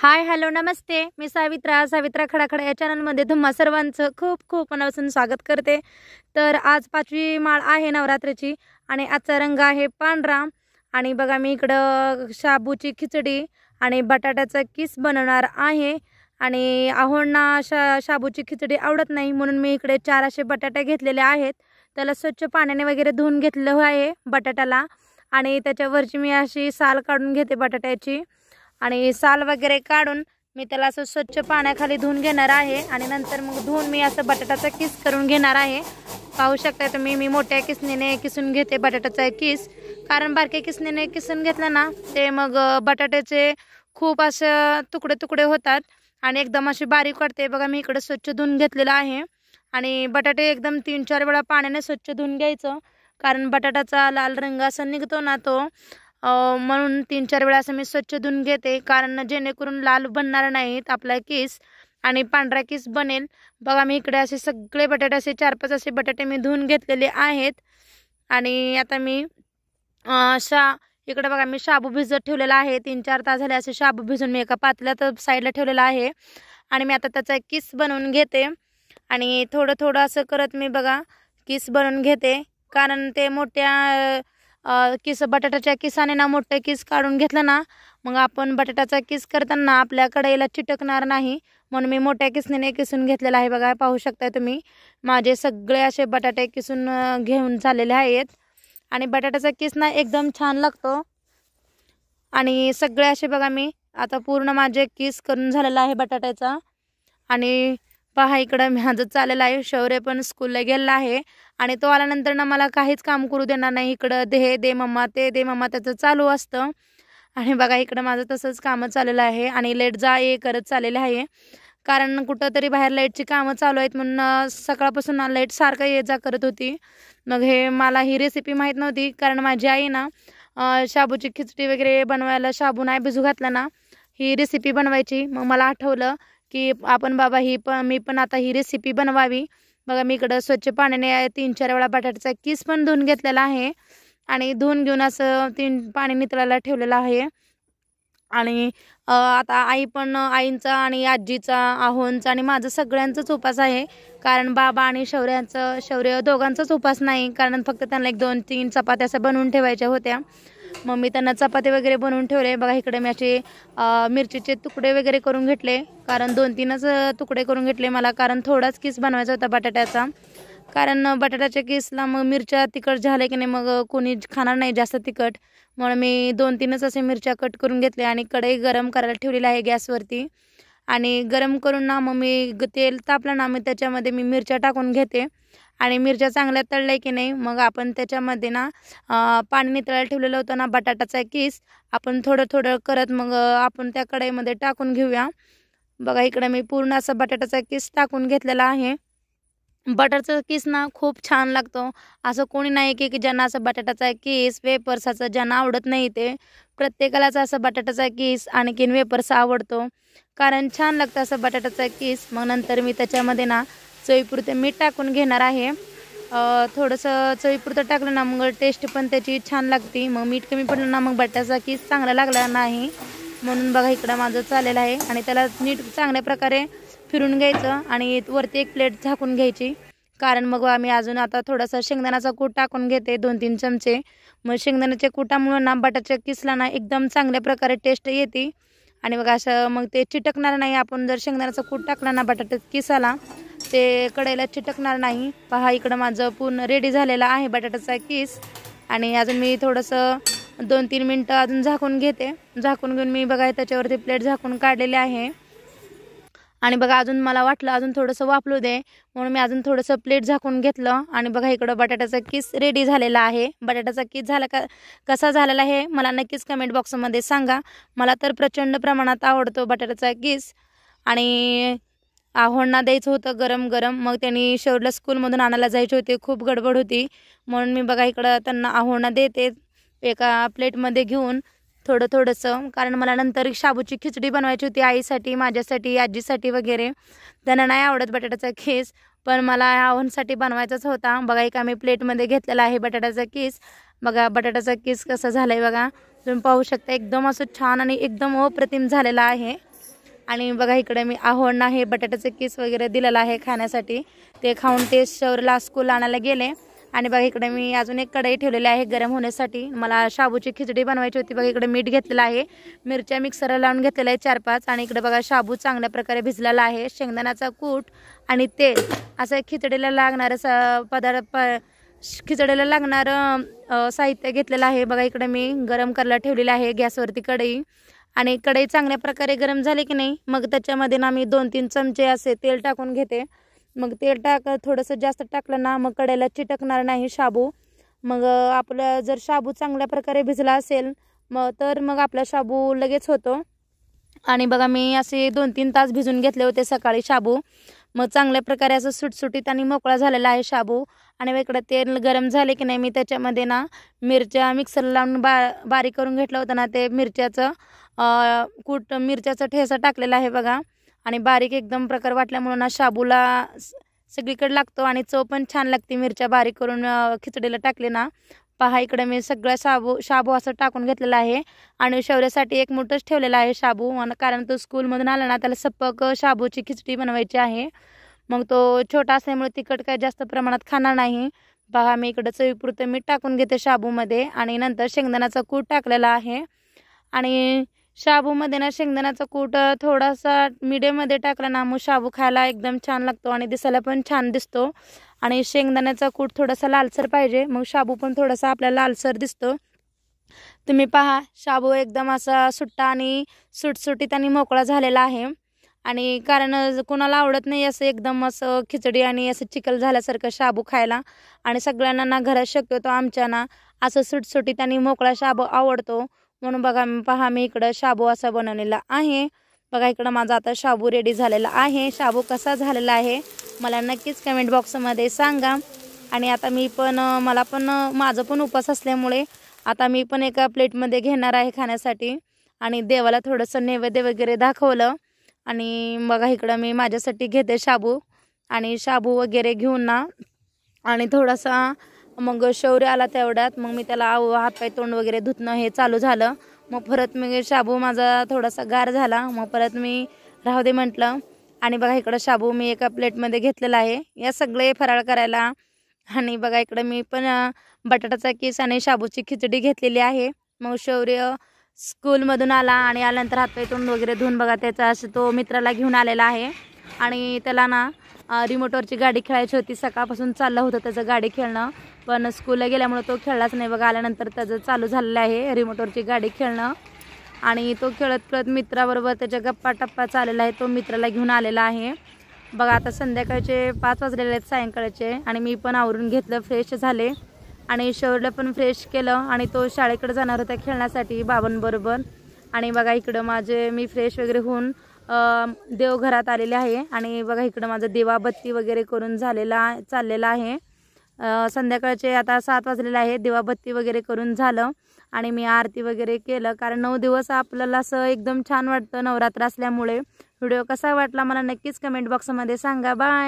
Hi hello नमस्ते. मी सावित्रा खडाखडा या चॅनलमध्ये तुम्हा सर्वांचं खूप खूप मनापासून स्वागत करते. तर आज 5वी माळ आहे नवरात्रीची आणि आजचा रंग आहे पांढरा. आणि बघा मी इकडं शाबूची खिचडी आणि बटाट्याचा किस बनवणार आहे. आणि आहोंना शाबूची खिचडी आवडत नाही म्हणून मी इकडे 4 असे बटाटे घेतलेले आहेत. त्याला स्वच्छ पाण्याने वगैरे धुवून घेतलं आहे बटाट्याला. आणि त्याच्यावरची मी अशी साल काढून घेते बटाट्याची. आणि साल वगैरे काढून मी त्याला असं स्वच्छ पाण्याखाली धुवून घेणार आहे. आणि नंतर मग धुवून मी असं बटाट्याचा किस करून घेणार आहे. पाहू शकता तुम्ही मी मोठ्या किसणीने किसून घेते बटाट्याचा किस. कारण बारक्या किसणीने किसून घेतलं ना ते मग बटाट्याचे खूप असं तुकडे तुकडे होतात आणि एकदम अशी बारीक वाटते. बघा मी इकडे स्वच्छ धुवून घेतलेलं आहे. आणि बटाटे एकदम 3-4 वेळा पाण्याने स्वच्छ धुवून घ्यायचं. कारण बटाट्याचा लाल रंग असा निघतो ना तो म्हणून 3-4 वेळा असं मी स्वच्छ धुवून घेते. कारण जेणेकरून लाल बनणार नाहीत आपला किस आणि पांढरा किस बनेल. बघा मी इकडे असे सगळे बटाटे असे 4-5 असे बटाटे मी धुवून घेतलेले आहेत. आणि आता मी इकडे बघा मी शाबू भिजत ठेवलेला आहे. 3-4 तास झाले असे शाबू भिजून मी एका पातेल्यात साईडला ठेवलेला आहे. आणि मी आता त्याचा किस बनवून घेते. आणि थोडं थोडं असं करत मी बघा किस बनवून घेते. कारण ते मोठ्या किस बटाट्याच्या किसाने ना मोठं किस काढून घेतलं ना मग आपण बटाट्याचा किस करताना आपल्या कढईला चिटकणार नाही. म्हणून मी मोठ्या किसणीने किसून घेतलेला आहे. बघा पाहू शकता तुम्ही माझे सगळे असे बटाटे किसून घेऊन झालेले आहेत. आणि बटाट्याचा किस ना एकदम छान लागतो. आणि सगळे असे बघा मी आता पूर्ण माझे किस करून झालेला आहे बटाट्याचा. आणि पहा इकडं माझं चाललेलं आहे. शौर्य पण स्कूलला गेलेला आहे आणि तो आल्यानंतर ना मला काहीच काम करू देणार नाही. इकडं दे मम्मा ते दे मम्मा त्याचं चालू असतं. आणि बघा इकडं माझं तसंच कामं चाललेलं आहे. आणि लाईट जा ये करत चाललेलं आहे. कारण कुठंतरी बाहेर लाईटची कामं चालू आहेत म्हणून सकाळपासून लाईट सारखं ये जा करत होती. मग मला ही रेसिपी माहीत नव्हती. कारण माझी आई ना शाबूची खिचडी वगैरे बनवायला शाबू नाही भिजू घातला ना ही रेसिपी बनवायची. मग मला आठवलं की आपण बाबा मी पण आता ही रेसिपी बनवावी. बघा मी इकडं स्वच्छ पाण्याने 3-4 वेळा बटाट्याचा किस पण धुवून घेतलेला आहे. आणि धुवून घेऊन असं पाणी नितळायला ठेवलेलं आहे. आणि आता आईंचा आणि आजीचा आहोंचा आणि माझं सगळ्यांचाच उपास आहे. कारण बाबा आणि शौर्य दोघांचाच उपास नाही. कारण फक्त त्यांना 1-2-3 चपात्या असं बनवून ठेवायच्या होत्या. मग मी त्यांना चपाती वगैरे बनवून ठेवले. बघा इकडे मी असे मिरचीचे तुकडे वगैरे करून घेतले. कारण 2-3च तुकडे करून घेतले मला. कारण थोडाच किस बनवायचा होता बटाट्याचा. कारण बटाट्याच्या किसला मग मिरच्या तिखट झाले की नाही मग कोणी खाणार नाही जास्त तिखट. म्हणून मी 2-3च असे मिरच्या कट करून घेतले. आणि कढई गरम करायला ठेवलेली आहे गॅसवरती. आणि गरम करून ना मग मी तेल तापलं ना मी त्याच्यामध्ये मी मिरच्या टाकून घेते. आणि मिरच्या चांगल्या तळल्या की नाही मग आपण त्याच्यामध्ये ना पाणी नितळायला ठेवलेलं होतं ना बटाट्याचा किस आपण थोडं थोडं करत मग आपण त्या कढईमध्ये टाकून घेऊया. बघा इकडे मी पूर्ण असा बटाट्याचा किस टाकून घेतलेला आहे. बटरचा किस ना खूप छान लागतो. असं कोणी नाही की ज्यांना असं बटाट्याचा किस वेपर्साचा ज्यांना आवडत नाही ते प्रत्येकालाच असं बटाट्याचा किस आणखीन वेपर्स आवडतो. कारण छान लागतं असं बटाट्याचा किस. मग नंतर मी त्याच्यामध्ये ना चवीपुरतं मीठ टाकून घेणार आहे. थोडंसं चवीपुरतं टाकलं ना मग टेस्ट पण त्याची छान लागते. मग मीठ कमी पडलं ना मग बटाट्याचा किस चांगला लागला नाही. म्हणून बघा इकडं माझं चाललेलं आहे. आणि त्याला नीट चांगल्या प्रकारे फिरून घ्यायचं आणि वरती एक प्लेट झाकून घ्यायची. कारण मग आम्ही अजून आता थोडासा शेंगदाण्याचा कूट टाकून घेते 2-3 चमचे. मग शेंगदाण्याच्या कुटामुळे ना बटाट्याच्या किसला ना एकदम चांगल्या प्रकारे टेस्ट येते. आणि बघा असं मग ते चिटकणार नाही. आपण जर शेंगदाण्याचा कूट टाकला ना बटाट्याच्या किसाला ते कढईला चिटकणार नाही. पहा इकडं माझं पूर्ण रेडी झालेलं आहे बटाट्याचा किस. आणि अजून मी थोडंसं 2-3 मिनटं अजून झाकून घेते. झाकून घेऊन मी बघा त्याच्यावरती प्लेट झाकून काढलेले आहे. आणि बघा अजून मला वाटलं अजून थोडंसं वाफलू दे म्हणून मी अजून थोडंसं प्लेट झाकून घेतलं. आणि बघा इकडं बटाट्याचा किस रेडी झालेला आहे. बटाट्याचा किस झाला कसा झालेला आहे मला नक्कीच कमेंट बॉक्समध्ये सांगा. मला तर प्रचंड प्रमाणात आवडतो बटाट्याचा किस. आणि आहोंना द्यायचं होतं गरम गरम. मग त्यांनी शौर्यला स्कूलमधून आणायला जायचे होते. खूप गडबड होती म्हणून मी बघा इकडं त्यांना आहोंना देते एका प्लेटमध्ये घेऊन थोडंसं. कारण मला नंतर शाबूची खिचडी बनवायची होती आईसाठी माझ्यासाठी आजीसाठी वगैरे. त्यांना नाही आवडत बटाट्याचा किस पण मला आहोंसाठी बनवायचाच होता. बघा एक आम्ही प्लेटमध्ये घेतलेला आहे बटाट्याचा किस. बघा बटाट्याचा किस कसा झाला आहे बघा तुम्ही पाहू शकता. एकदम असं छान आणि एकदम अप्रतिम झालेला आहे. आणि बघा इकडे मी आहोण आहे बटाट्याचे किस वगैरे दिलेला आहे खाण्यासाठी. ते खाऊन ते शौर्यला स्कूल आणायला गेले. आणि बघा इकडे मी अजून एक कढई ठेवलेली आहे गरम होण्यासाठी. मला शाबूची खिचडी बनवायची होती. बघा इकडे मीठ घेतलेलं आहे, मिरच्या मिक्सरला लावून घेतलेल्या आहे 4-5. आणि इकडे बघा शाबू चांगल्या प्रकारे भिजलेला आहे. शेंगदाण्याचा कूट आणि तेल असं खिचडीला लागणारं खिचडीला लागणारं साहित्य घेतलेलं आहे. बघा इकडे मी गरम करायला ठेवलेलं आहे गॅसवरती कढई. आणि कढई चांगल्या प्रकारे गरम झाली की नाही, मग त्याच्यामध्ये ना मी 2-3 चमचे असे तेल टाकून घेते. मग तेल थोडंसं जास्त टाकलं ना मग कढईला चिटकणार नाही शाबू. मग आपलं जर शाबू चांगल्या प्रकारे भिजला असेल मग आपला शाबू लगेच होतो. आणि बघा मी असे 2-3 तास भिजून घेतले होते सकाळी शाबू. मग चांगल्या प्रकारे असं सुटसुटीत आणि मोकळा झालेला आहे शाबू. आणि इकडं तेल गरम झाले की नाही, मी त्याच्यामध्ये ना मिरच्या मिक्सरला लावून बारीक करून घेतलं होतं ना, ते मिरच्याचं मिरच्याचा ठेचा टाकलेला आहे बघा. आणि बारीक एकदम प्रकार वाटल्यामुळे ना शाबूला सगळीकडे लागतो आणि चव पण छान लागते मिरच्या बारीक करून खिचडीला टाकले ना. पहा इकडे मी सगळं शाबू असं टाकून घेतलेला आहे. आणि शौर्यासाठी एक मोठंच ठेवलेला आहे शाबू, कारण तो स्कूलमधून आला ना त्याला सपक शाबूची खिचडी बनवायची आहे. मग तो छोटा असल्यामुळे तिखट काय जास्त प्रमाणात खाणार नाही. पहा मी इकडं चवीपुरतं मीठ टाकून घेते शाबूमध्ये. आणि नंतर शेंगदाण्याचा कूट टाकलेला आहे. आणि शाबूमध्ये ना शेंगदाण्याचा कूट थोडासा मीडियममध्ये टाकला ना मग शाबू खायला एकदम छान लागतो आणि दिसायला पण छान दिसतो. आणि शेंगदाण्याचा कूट थोडासा लालसर पाहिजे, मग शाबू पण थोडासा आपल्याला लालसर दिसतो. तुम्ही पहा शाबू एकदम असा सुट्टा आणि सुटसुटीत आणि मोकळा झालेला आहे. आणि कारण कोणाला आवडत नाही असं एकदम असं खिचडी आणि असं चिकल झाल्यासारखं शाबू खायला. आणि सगळ्यांना ना घरात शक्यतो आमच्या ना असं सुटसुटीत आणि मोकळा शाबू आवडतो. म्हणून बघा पहा मी इकडं शाबू असा बनवलेला आहे. बघा इकडं माझा आता शाबू रेडी झालेला आहे. शाबू कसा झालेला आहे मला नक्कीच कमेंट बॉक्समध्ये सांगा. आणि आता माझं पण उपवास असल्यामुळे आता मी पण एका प्लेटमध्ये घेणार आहे खाण्यासाठी. आणि देवाला थोडंसं नैवेद्य वगैरे दाखवलं. आणि बघा इकडं मी माझ्यासाठी घेते शाबू. आणि शाबू वगैरे घेऊन ना आणि थोडासा मग शौर्य आला तेवढ्यात मग मी त्याला हातपाय तोंड वगैरे धुतणं हे चालू झालं. मग परत मी शाबू माझा थोडासा गार झाला, मग परत मी राहू दे म्हटलं. आणि बघा इकडं शाबू मी एका प्लेटमध्ये घेतलेला आहे या सगळे फराळ करायला. आणि बघा इकडं मी पण बटाट्याचा किस आणि शाबूची खिचडी घेतलेली आहे. मग शौर्य स्कूलमधून आला आणि आल्यानंतर हातपाय तोंड वगैरे धुवून बघा त्याचा असं तो मित्राला घेऊन आलेला आहे. आणि त्याला ना रिमोटवरची गाडी खेळायची होती. सकाळपासून चाललं होतं त्याचं गाडी खेळणं, पण स्कूलला गेल्यामुळे तो खेळलाच नाही. बघा आल्यानंतर त्याचं चालू झालेलं आहे रिमोटवरची गाडी खेळणं. आणि तो खेळत मित्राबरोबर त्याच्या गप्पा टप्पा चाललेला आहे. तो मित्राला घेऊन आलेला आहे. बघा आता संध्याकाळचे 5 वाजलेले आहेत सायंकाळचे. आणि मी पण आवरून घेतलं, फ्रेश झाले. आणि शौर्यला पण फ्रेश केलं. आणि तो शाळेकडे जाणार होता खेळण्यासाठी बाबांबरोबर. आणि बघा इकडं मी फ्रेश वगैरे होऊन देवघरात आलेले आहे. आणि बघा इकडं माझं दिवाबत्ती वगैरे करून चाललेलं आहे. संध्याकाळचे आता 7 वाजलेले आहे. दिवाबत्ती वगैरे करून झालं. आणि मी आरती वगैरे केलं, कारण 9 दिवस आपल्याला असं एकदम छान वाटतं नवरात्र असल्यामुळे. व्हिडिओ कसा वाटला मला नक्कीच कमेंट बॉक्समध्ये सांगा. बाय.